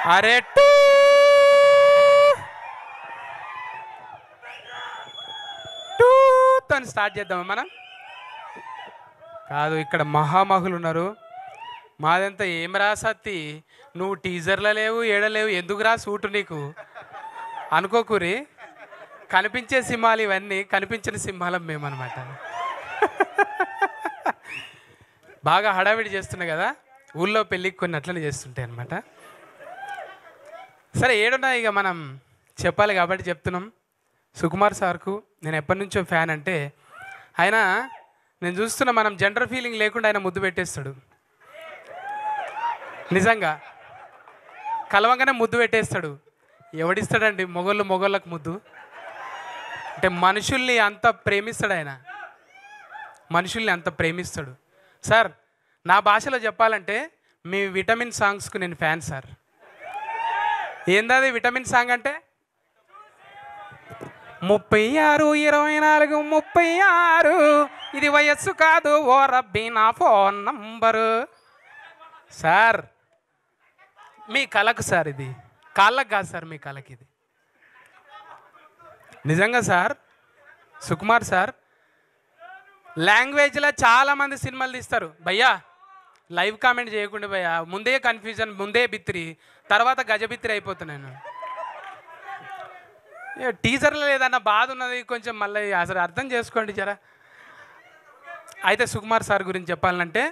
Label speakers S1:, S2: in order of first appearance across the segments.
S1: అరే టూతో స్టార్ట్ చేద్దామా మనం? కాదు, ఇక్కడ మహామహులు ఉన్నారు. మాదంతా ఏం రా సత్తి, నువ్వు టీజర్లో లేవు, ఏడలేవు, ఎందుకు రా సూటు నీకు అనుకోకూరి. కనిపించే సింహాలు ఇవన్నీ, కనిపించిన సింహాలం మేమన్నమాట. బాగా హడావిడి చేస్తున్నాయి కదా ఊళ్ళో, పెళ్ళికి కొన్ని అట్లనే చేస్తుంటాయి అనమాట. సరే, ఏడున్నా ఇక మనం చెప్పాలి కాబట్టి చెప్తున్నాం. సుకుమార్ సార్కు నేను ఎప్పటి నుంచో ఫ్యాన్. అంటే ఆయన, నేను చూస్తున్నా, మనం జెండర్ ఫీలింగ్ లేకుండా ఆయన ముద్దు పెట్టేస్తాడు. నిజంగా కలవంగానే ముద్దు పెట్టేస్తాడు. ఎవడిస్తాడండి మొగోళ్ళకు ముద్దు? అంటే మనుషుల్ని అంత ప్రేమిస్తాడు ఆయన, మనుషుల్ని అంత ప్రేమిస్తాడు. సార్, నా భాషలో చెప్పాలంటే మీ విటమిన్ సాంగ్స్కు నేను ఫ్యాన్ సార్. ఏందది విటమిన్ సాంగ్ అంటే? 36 24 36 ఇది వయస్సు కాదు ఓ రబ్బీ నా ఫోన్ నంబరు. సార్, మీ కళకు సార్, ఇది కాళ్ళకు కాదు సార్, మీ కళకి ఇది. నిజంగా సార్, సుకుమార్ సార్ లాంగ్వేజ్లో చాలామంది సినిమాలు తీస్తారు భయ్యా. లైవ్ కామెంట్ చేయకుండా భయ్యా, ముందే కన్ఫ్యూజన్, ముందే బిత్తిరి, తర్వాత గజబిత్తిరి అయిపోతున్నాను. టీజర్లో లేదన్న బాధ ఉన్నది కొంచెం, మళ్ళీ అసలు అర్థం చేసుకోండి జరా. అయితే సుకుమార్ సార్ గురించి చెప్పాలంటే,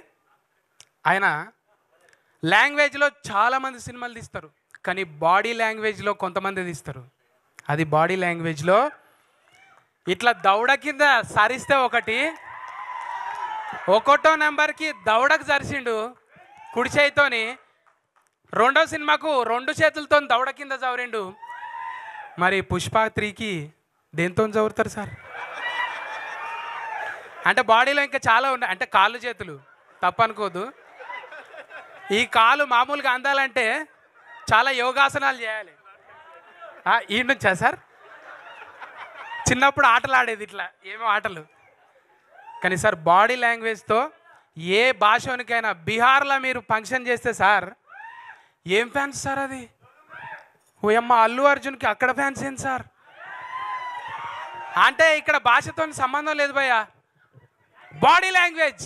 S1: ఆయన లాంగ్వేజ్లో చాలామంది సినిమాలు తీస్తారు, కానీ బాడీ లాంగ్వేజ్లో కొంతమంది తీస్తారు. అది బాడీ లాంగ్వేజ్లో ఇట్లా దౌడ కింద సరిస్తే ఒకటో నెంబర్కి దౌడకు సరిసిండు కుడి చేయితోని. రెండో సినిమాకు 2 చేతులతో దౌడ కింద చవరిండు. మరి పుష్ప 3కి దేంతో చదువుతారు సార్? అంటే బాడీలో ఇంకా చాలా ఉన్నాయి. అంటే కాళ్ళు చేతులు తప్పనుకోదు. ఈ కాలు మామూలుగా అందాలంటే చాలా యోగాసనాలు చేయాలి. ఈ నుంచా సార్? చిన్నప్పుడు ఆటలు ఆడేది ఇట్లా, ఏమో ఆటలు. కానీ సార్, బాడీ లాంగ్వేజ్తో ఏ భాషనికైనా, బీహార్లో మీరు ఫంక్షన్ చేస్తే సార్, ఏం ఫ్యాన్స్ సార్ అది? ఓయమ్మ, అల్లు అర్జున్కి అక్కడ ఫ్యాన్స్ ఏంటి సార్? అంటే ఇక్కడ భాషతో సంబంధం లేదు భయ్యా, బాడీ లాంగ్వేజ్.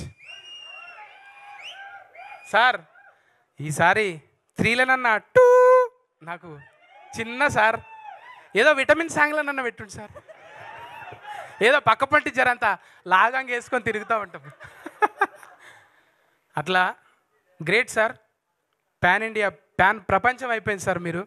S1: సార్, ఈసారి 3లనన్నా నాకు చిన్న సార్, ఏదో విటమిన్ సాంగ్లనన్నా పెట్టుండి సార్. ఏదో పక్కపంటి జరంతా లాగంగా వేసుకొని తిరుగుతూ ఉంటాం. అట్లా గ్రేట్ సార్. పాన్ ఇండియా, ప్రపంచం అయిపోయింది సార్ మీరు.